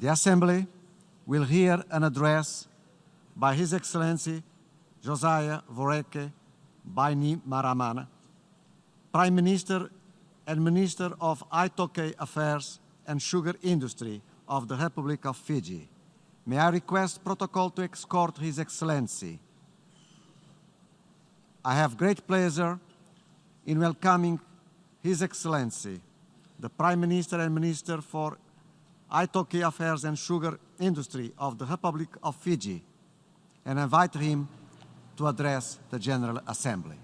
The Assembly will hear an address by His Excellency Josaia Voreqe Bainimarama, Prime Minister and Minister of iTaukei Affairs and Sugar Industry of the Republic of Fiji. May I request protocol to escort His Excellency. I have great pleasure in welcoming His Excellency, the Prime Minister and Minister for iTaukei Affairs and Sugar Industry of the Republic of Fiji, and invite him to address the General Assembly.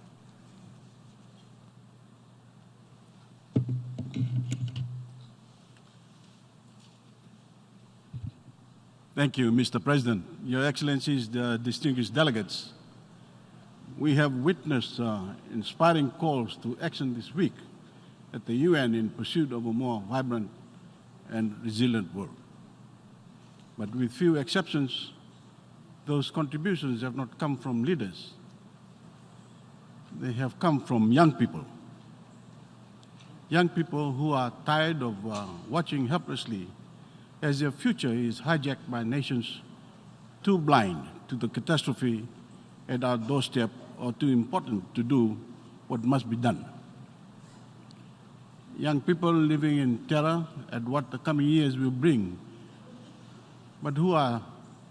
Thank you, Mr. President. Your Excellencies, the distinguished delegates, we have witnessed inspiring calls to action this week at the UN in pursuit of a more vibrant and resilient world. But with few exceptions, those contributions have not come from leaders. They have come from young people. Young people who are tired of watching helplessly as their future is hijacked by nations too blind to the catastrophe at our doorstep or too important to do what must be done. Young people living in terror at what the coming years will bring, but who are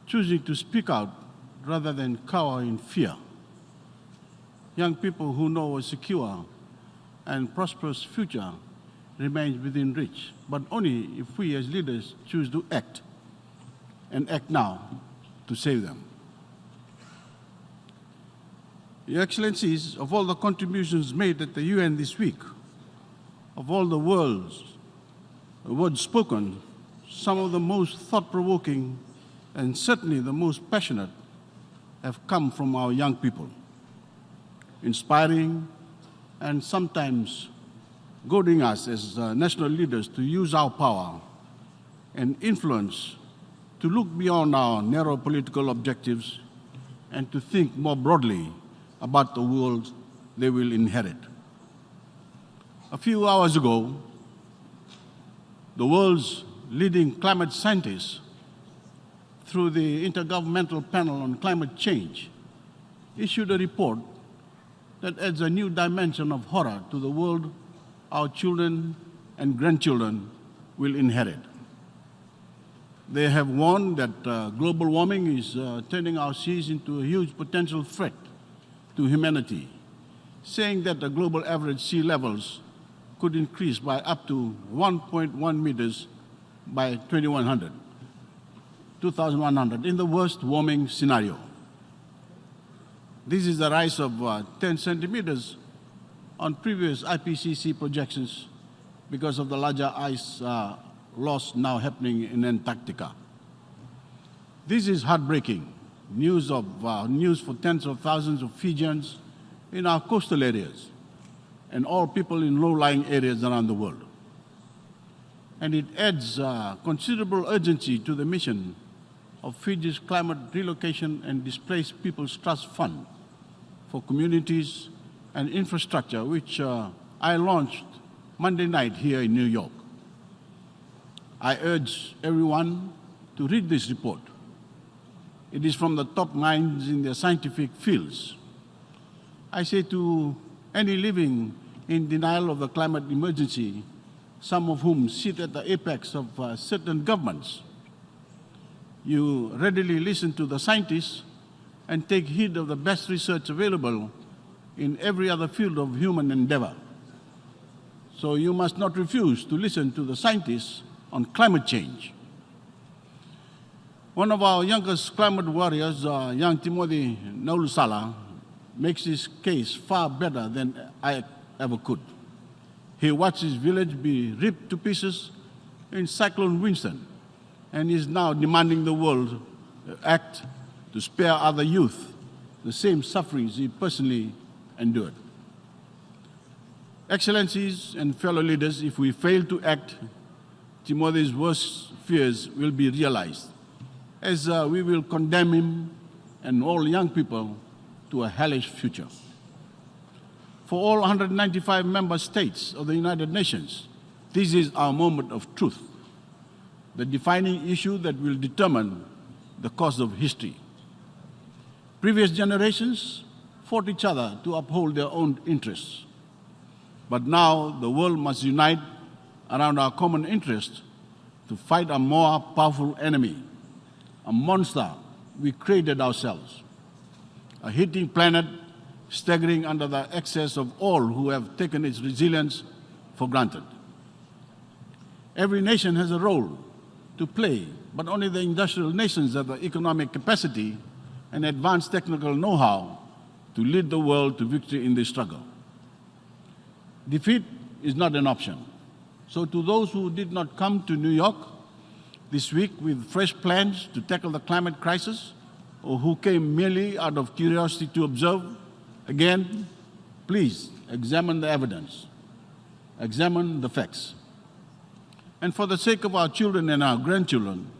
choosing to speak out rather than cower in fear. Young people who know a secure and prosperous future remains within reach, but only if we as leaders choose to act, and act now to save them. Your Excellencies, of all the contributions made at the UN this week, of all the words spoken, some of the most thought-provoking and certainly the most passionate have come from our young people, inspiring and sometimes goading us as national leaders to use our power and influence to look beyond our narrow political objectives and to think more broadly about the world they will inherit. A few hours ago, the world's leading climate scientists, through the Intergovernmental Panel on Climate Change, issued a report that adds a new dimension of horror to the world our children and grandchildren will inherit. They have warned that global warming is turning our seas into a huge potential threat to humanity, saying that the global average sea levels could increase by up to 1.1 meters by 2100 in the worst warming scenario. This is a rise of 10 centimeters on previous IPCC projections because of the larger ice loss now happening in Antarctica. This is heartbreaking news for tens of thousands of Fijians in our coastal areas and all people in low-lying areas around the world. And it adds considerable urgency to the mission of Fiji's Climate Relocation and Displaced Peoples Trust Fund for communities and infrastructure, which I launched Monday night here in New York. I urge everyone to read this report. It is from the top minds in their scientific fields. I say to any living in denial of the climate emergency, some of whom sit at the apex of certain governments, you readily listen to the scientists and take heed of the best research available in every other field of human endeavor. So you must not refuse to listen to the scientists on climate change. One of our youngest climate warriors, young Timothy Naulusala, makes his case far better than I ever could. He watched his village be ripped to pieces in Cyclone Winston and is now demanding the world act to spare other youth the same sufferings he personally endured. Excellencies and fellow leaders, if we fail to act, Timothy's worst fears will be realized, as we will condemn him and all young people to a hellish future. For all 195 member states of the United Nations, this is our moment of truth. the defining issue that will determine the course of history. Previous generations fought each other to uphold their own interests. But now the world must unite around our common interest to fight a more powerful enemy, a monster we created ourselves, a heating planet staggering under the excess of all who have taken its resilience for granted. Every nation has a role to play, but only the industrial nations have the economic capacity and advanced technical know-how to lead the world to victory in this struggle. Defeat is not an option. So to those who did not come to New York this week with fresh plans to tackle the climate crisis, or who came merely out of curiosity to observe, again, please examine the evidence, examine the facts. And for the sake of our children and our grandchildren,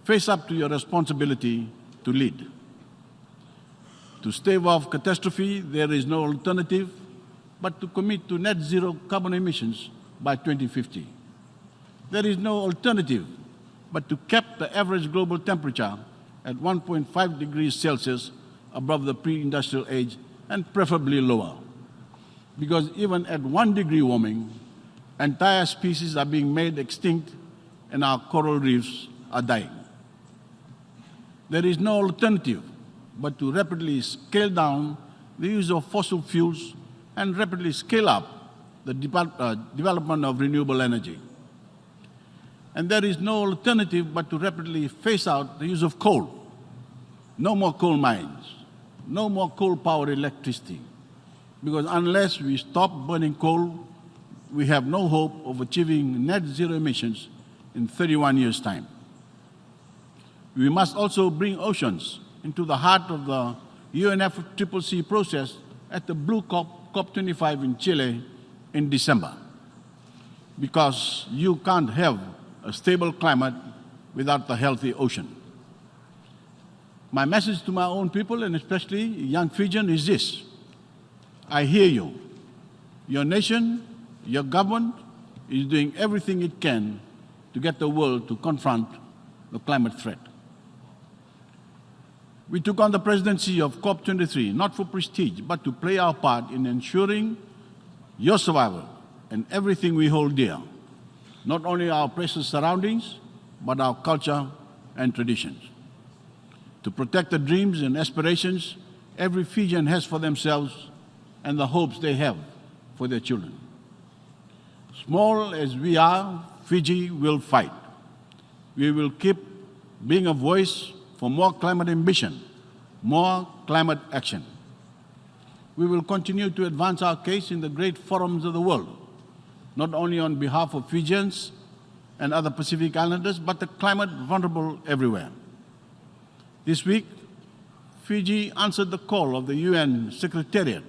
face up to your responsibility to lead. To stave off catastrophe, there is no alternative but to commit to net zero carbon emissions by 2050. There is no alternative but to cap the average global temperature at 1.5 degrees Celsius above the pre-industrial age and preferably lower. Because even at 1 degree warming, entire species are being made extinct and our coral reefs are dying. There is no alternative but to rapidly scale down the use of fossil fuels and rapidly scale up the development of renewable energy. And there is no alternative but to rapidly phase out the use of coal. No more coal mines, no more coal-powered electricity, because unless we stop burning coal, we have no hope of achieving net zero emissions in 31 years' time. We must also bring oceans into the heart of the UNFCCC process at the Blue COP25 in Chile in December, because you can't have a stable climate without a healthy ocean. My message to my own people, and especially young Fijian, is this: I hear you. Your nation, your government is doing everything it can to get the world to confront the climate threat. We took on the presidency of COP23 not for prestige, but to play our part in ensuring your survival and everything we hold dear, not only our precious surroundings, but our culture and traditions. To protect the dreams and aspirations every Fijian has for themselves and the hopes they have for their children. Small as we are, Fiji will fight. We will keep being a voice for more climate ambition, more climate action. We will continue to advance our case in the great forums of the world, not only on behalf of Fijians and other Pacific Islanders, but the climate vulnerable everywhere. This week, Fiji answered the call of the UN Secretariat,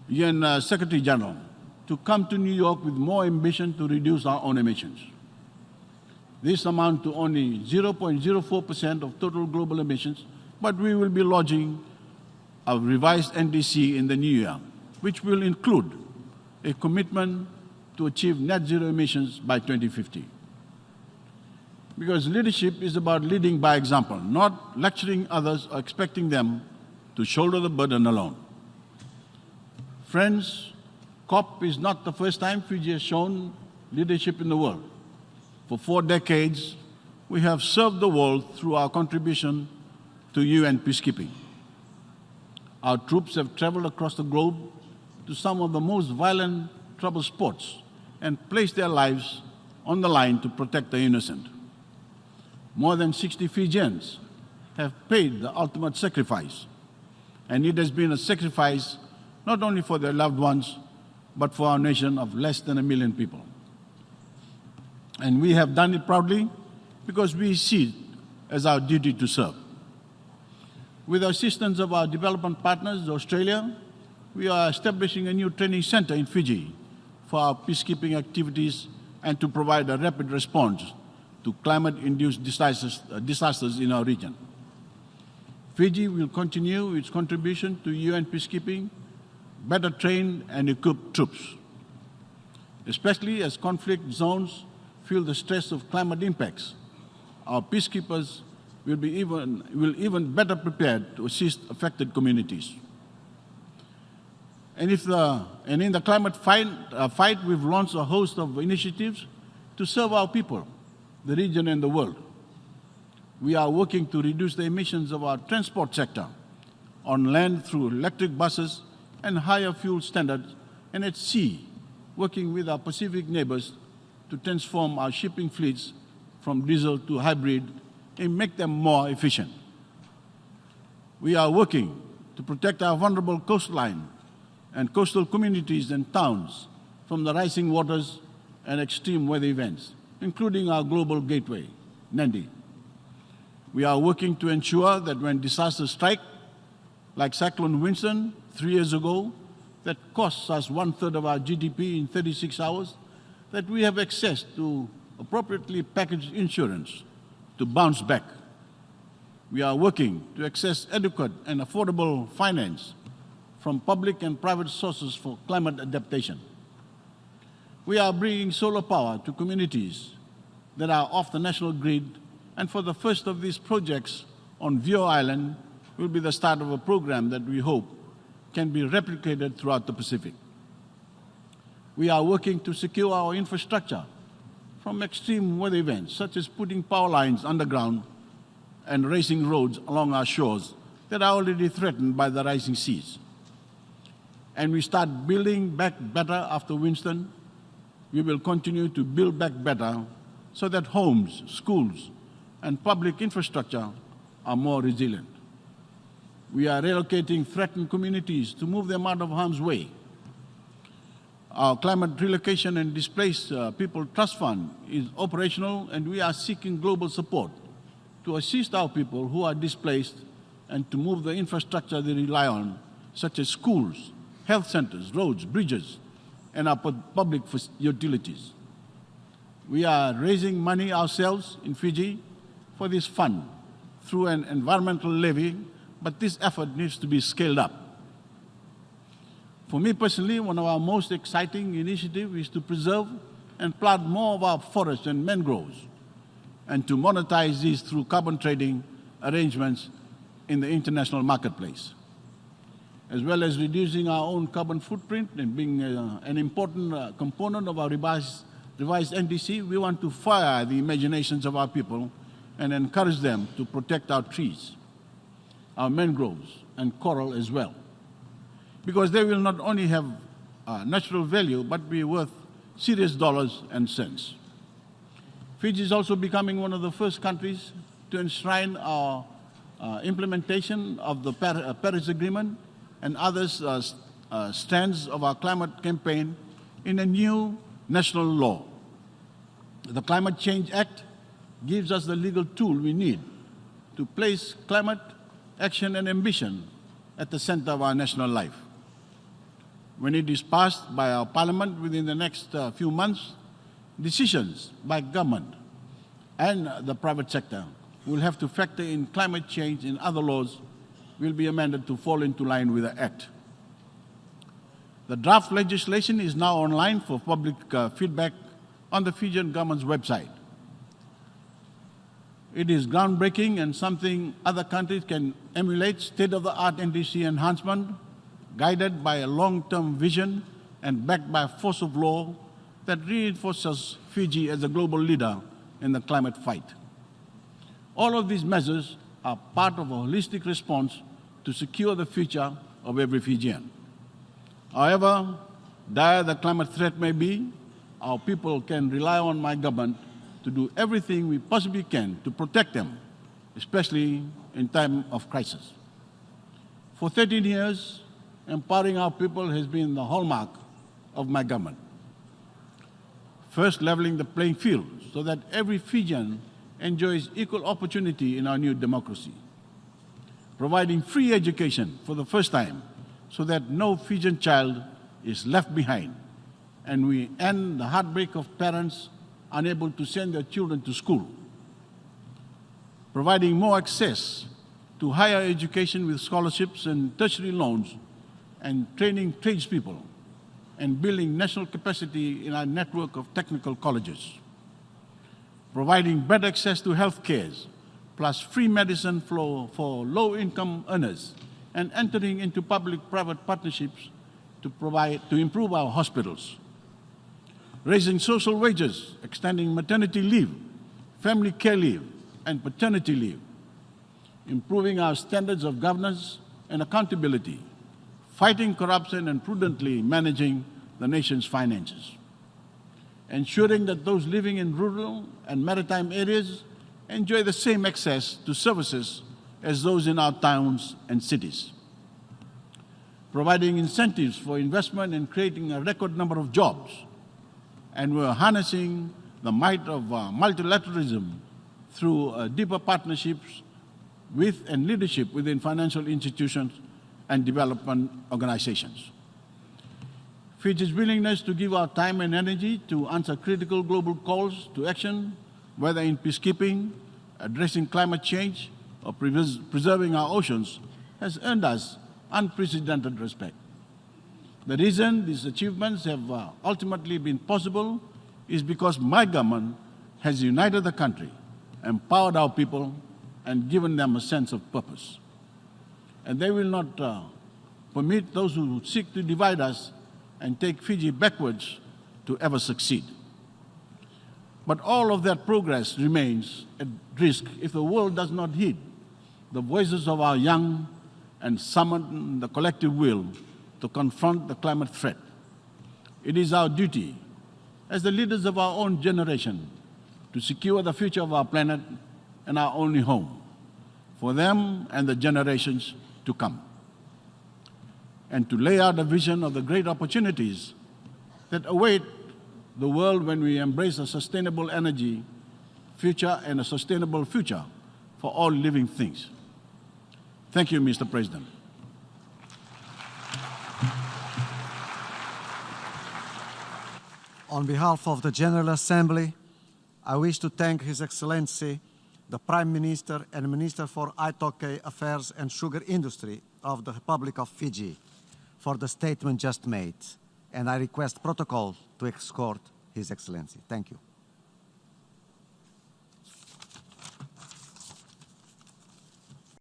UN Secretary General, to come to New York with more ambition to reduce our own emissions. This amounts to only 0.04% of total global emissions, but we will be lodging a revised NDC in the new year, which will include a commitment to achieve net zero emissions by 2050. Because leadership is about leading by example, not lecturing others or expecting them to shoulder the burden alone. Friends, COP is not the first time Fiji has shown leadership in the world. For 4 decades, we have served the world through our contribution to UN peacekeeping. Our troops have traveled across the globe to some of the most violent trouble spots and placed their lives on the line to protect the innocent. More than 60 Fijians have paid the ultimate sacrifice, and it has been a sacrifice not only for their loved ones, but for our nation of less than 1 million people. And we have done it proudly because we see it as our duty to serve. With the assistance of our development partners, Australia, we are establishing a new training center in Fiji for our peacekeeping activities and to provide a rapid response to climate-induced disasters in our region. Fiji will continue its contribution to UN peacekeeping, better trained and equipped troops. Especially as conflict zones feel the stress of climate impacts, our peacekeepers will even better prepared to assist affected communities. And in the climate fight, we've launched a host of initiatives to serve our people, the region and the world. We are working to reduce the emissions of our transport sector on land through electric buses and higher fuel standards, and at sea, working with our Pacific neighbors to transform our shipping fleets from diesel to hybrid and make them more efficient. We are working to protect our vulnerable coastline and coastal communities and towns from the rising waters and extreme weather events, including our global gateway, Nandi. We are working to ensure that when disasters strike, like Cyclone Winston 3 years ago, that costs us 1/3 of our GDP in 36 hours, that we have access to appropriately packaged insurance to bounce back. We are working to access adequate and affordable finance from public and private sources for climate adaptation. We are bringing solar power to communities that are off the national grid, and for the first of these projects on Vio Island will be the start of a program that we hope can be replicated throughout the Pacific. We are working to secure our infrastructure from extreme weather events, such as putting power lines underground and racing roads along our shores that are already threatened by the rising seas. And we start building back better after Winston. We will continue to build back better so that homes, schools, and public infrastructure are more resilient. We are relocating threatened communities to move them out of harm's way. Our Climate Relocation and Displaced People Trust Fund is operational, and we are seeking global support to assist our people who are displaced and to move the infrastructure they rely on, such as schools, health centers, roads, bridges, and our public utilities. We are raising money ourselves in Fiji for this fund through an environmental levy, but this effort needs to be scaled up. For me personally, one of our most exciting initiatives is to preserve and plant more of our forests and mangroves, and to monetize these through carbon trading arrangements in the international marketplace. As well as reducing our own carbon footprint and being an important component of our revised NDC, we want to fire the imaginations of our people and encourage them to protect our trees, our mangroves, and coral as well. Because they will not only have natural value, but be worth serious dollars and cents. Fiji is also becoming one of the first countries to enshrine our implementation of the Paris Agreement and other strands of our climate campaign in a new national law. The Climate Change Act gives us the legal tool we need to place climate action and ambition at the center of our national life. When it is passed by our parliament within the next few months, decisions by government and the private sector will have to factor in climate change in other laws will be amended to fall into line with the Act. The draft legislation is now online for public feedback on the Fijian government's website. It is groundbreaking and something other countries can emulate, state-of-the-art NDC enhancement, guided by a long-term vision and backed by a force of law that reinforces Fiji as a global leader in the climate fight. All of these measures are part of a holistic response to secure the future of every Fijian. However dire the climate threat may be, our people can rely on my government to do everything we possibly can to protect them, especially in time of crisis. For 13 years, empowering our people has been the hallmark of my government. First, leveling the playing field so that every Fijian enjoys equal opportunity in our new democracy. Providing free education for the first time so that no Fijian child is left behind. And we end the heartbreak of parents unable to send their children to school. Providing more access to higher education with scholarships and tertiary loans, and training tradespeople, and building national capacity in our network of technical colleges. providing better access to health care, plus free medicine for low-income earners, and entering into public-private partnerships to improve our hospitals. Raising social wages, extending maternity leave, family care leave, and paternity leave. Improving our standards of governance and accountability, fighting corruption and prudently managing the nation's finances. Ensuring that those living in rural and maritime areas enjoy the same access to services as those in our towns and cities. Providing incentives for investment and creating a record number of jobs. And we're harnessing the might of multilateralism through deeper partnerships with and leadership within financial institutions and development organizations. Fiji's willingness to give our time and energy to answer critical global calls to action, whether in peacekeeping, addressing climate change, or preserving our oceans, has earned us unprecedented respect. The reason these achievements have ultimately been possible is because my government has united the country, empowered our people, and given them a sense of purpose. And they will not permit those who seek to divide us and take Fiji backwards to ever succeed. But all of that progress remains at risk if the world does not heed the voices of our young and summon the collective will to confront the climate threat. It is our duty as the leaders of our own generation to secure the future of our planet and our only home for them and the generations to come, and to lay out a vision of the great opportunities that await the world when we embrace a sustainable energy future and a sustainable future for all living things. Thank you, Mr. President. On behalf of the General Assembly, I wish to thank His Excellency, the Prime Minister and Minister for iTaukei Affairs and Sugar Industry of the Republic of Fiji for the statement just made, and I request protocol to escort His Excellency. Thank you.